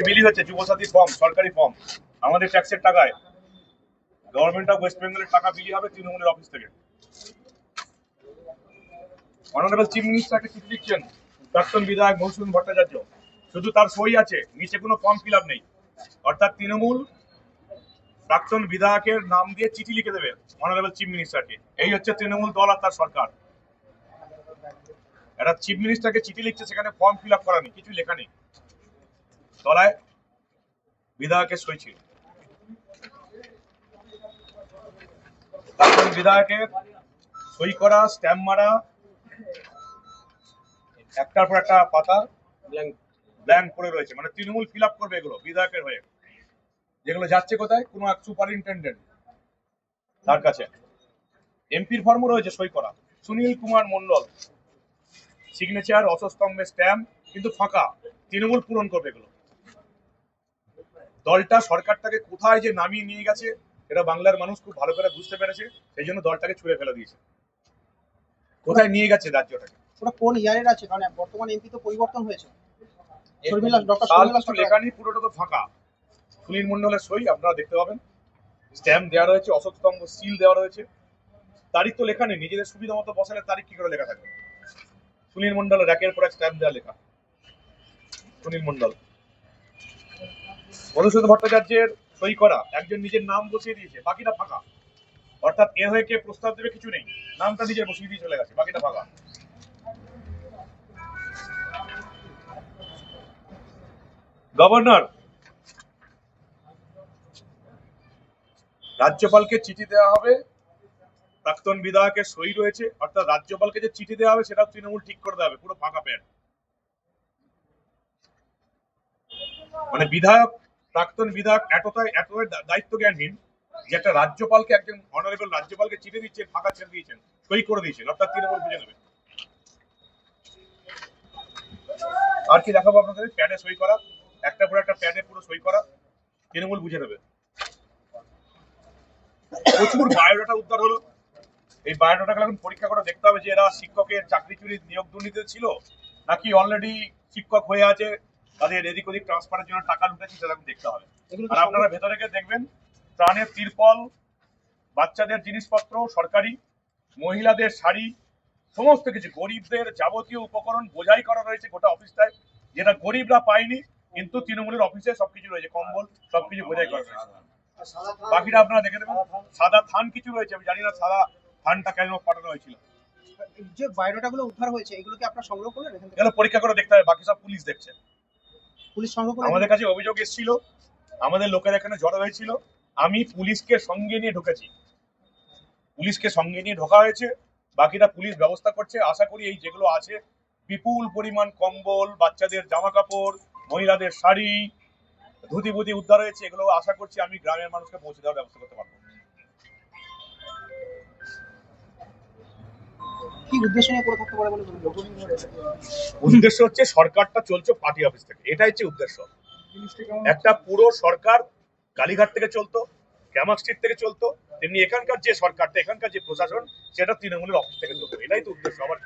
বিলি হচ্ছে যুবসাথী ফর্ম, সরকারি ফর্ম, আমাদের ট্যাক্সের টাকায় গভর্নমেন্ট অফ ওয়েস্ট বেঙ্গলের টাকা বিলি হবে তৃণমূলের অফিস থেকে। অনারেবল চিফ মিনিস্টারকে চিঠি লিখছেন প্রাক্তন বিধায়ক মৌসুমী ভট্টাচার্য, শুধু তার সই আছে, নিচে কোনো ফর্ম ফিল আপ নেই। অর্থাৎ তৃণমূল প্রাক্তন বিধায়কের নাম দিয়ে চিঠি লিখে দেবে অনারেবল চিফ মিনিস্টারকে। এই হচ্ছে তৃণমূল দল আর তার সরকার। একটা চিফ মিনিস্টারকে চিঠি লিখছে, সেখানে ফর্ম ফিল আপ করা নেই, কিছু লেখা নেই, তলায় বিধায়কের সই ছিল। প্রাক্তন বিধায়কের সই করা, স্ট্যাম্প মারা, একটার পর একটা পাতা ব্ল্যাঙ্ক করে রয়েছে, মানে তৃণমূল ফিল আপ করবে এগুলো বিধায়কের হয়ে। যেগুলো যাচ্ছে কোথায়? কোনো এক সুপারিনটেন্ডেন্ট তার কাছে। এমপির ফর্মও রয়েছে সই করা, সুনীল কুমার মন্ডল, সিগনেচার, অশস্তম্ভে স্ট্যাম্প, কিন্তু ফাঁকা। তৃণমূল পূরণ করবে এগুলো। দলটা সরকারটাকে কোথায় যে নামিয়ে নিয়ে গেছে এটা বাংলার মানুষ খুব ভালো করে বুঝতে পেরেছে, সেই জন্য দলটাকে ছুঁড়ে ফেলে দিয়েছে। কোথায় নিয়ে গেছে রাজ্যটাকে? ওটা কোন ইয়ারের আছে? কারণ বর্তমান এমপি তো পরিবর্তন হয়েছে। লেখা নেই, পুরোটা তো ফাঁকা। সুনীল মন্ডলের সই আপনারা দেখতে পাবেন, স্ট্যাম্প দেওয়া রয়েছে, অশোক স্তম্ভ সিল দেওয়া রয়েছে, তারিখ তো লেখা নেই। নিজেদের সুবিধা মতো বসালে তারিখ কি করে লেখা থাকবে? সুনীল মন্ডলের একের পর এক স্ট্যাম্প দেওয়া লেখা। সুনীল মন্ডল, মধুসূদন ভট্টাচার্যের সই করা, একজন নিজের নাম বসিয়ে দিয়েছে, বাকিটা ফাঁকা। অর্থাৎ এর হয়ে কে প্রস্তাব দেবে কিছু নেই, নামটা নিজে বসিয়ে দিয়ে চলে গেছে, বাকিটা ফাঁকা। গভর্নর রাজ্যপালকে চিঠি দেওয়া হবে, প্রাক্তন বিধায়কের সই রয়েছে, অর্থাৎ রাজ্যপালকে যে চিঠি দেওয়া হবে সেটা তৃণমূল ঠিক করে দেবে, পুরো ফাঁকা প্যান্ট। মানে বিধায়ক, প্রাক্তন বিধায়ক এতটাই দায়িত্ব জ্ঞানহীন যে একটা রাজ্যপালকে, একজন অনারেবল রাজ্যপালকে চিঠি দিচ্ছে, ফাঁকা ছেড়ে দিয়েছেন, সই করে দিয়েছেন, অর্থাৎ তৃণমূল বুঝে নেবে। আর কি দেখাবো আপনাদের? প্যাডে সই করা, একটা পর একটা প্যাডে পুরো সই করা, তৃণমূল বুঝে নেবে। প্রচুর বায়োডাটা উদ্ধার হলো। এই বায়োডাটাকে এখন পরীক্ষা করে দেখতে হবে যে এরা শিক্ষকের চাকরি চুরি, নিয়োগ দুর্নীতিতে ছিল, নাকি অলরেডি শিক্ষক হয়ে আছে, তাদের এদিক ওদিক ট্রান্সফারের জন্য টাকা লুটেছে, সেটা দেখতে হবে। আর আপনারা ভেতরে গিয়ে দেখবেন ত্রাণের তিরপল, বাচ্চাদের জিনিসপত্র, সরকারি, মহিলাদের শাড়ি, সমস্ত কিছু, গরিবদের যাবতীয় উপকরণ বোঝাই করা রয়েছে গোটা অফিসটায়, যেটা গরিবরা পায়নি, কিন্তু তৃণমূলের অফিসে সবকিছু রয়েছে, কম্বল সবকিছু বোঝাই করা রয়েছে। বাকিটা আপনারা দেখে নেবেন। সাদা থান কিছু রয়েছে, আমি জানি না সাদা থানটা কেন পাঠানো হয়েছিল। যে বায়োডাটা গুলো উদ্ধার হয়েছে এগুলো কি আপনারা সংগ্রহ করলেন? এগুলো পরীক্ষা করে দেখতে হবে, বাকি সব পুলিশ দেখছে। পুলিশ সংগ্রহ করে আমাদের কাছে অভিযোগ এসেছিল, আমাদের লোকের এখানে জড়ো হয়েছিল, আমি পুলিশকে সঙ্গে নিয়ে ঢুকেছি, পুলিশকে সঙ্গে নিয়ে ঢোকা হয়েছে, বাকিটা পুলিশ ব্যবস্থা করছে। আশা করি এই যেগুলো আছে, বিপুল পরিমাণ কম্বল, বাচ্চাদের জামা কাপড়, মহিলাদের শাড়ি, ধুতি বুতি উদ্ধার হয়েছে, এগুলো আশা করছি আমি গ্রামের মানুষকে পৌঁছে দেওয়ার ব্যবস্থা করতে পারবো। কি উদ্দেশ্য নিয়ে করে থাকতে পারে বলে উদ্দেশ্য হচ্ছে সরকারটা চলছে পার্টি অফিস থেকে, এটাই হচ্ছে উদ্দেশ্য। একটা পুরো সরকার কালীঘাট থেকে চলতো, ক্যামাক স্ট্রিট থেকে চলতো, তেমনি এখানকার যে সরকারটা, এখানকার যে প্রশাসন, সেটা তৃণমূলের অফিস থেকে চলতো, এটাই তো উদ্দেশ্য। আবার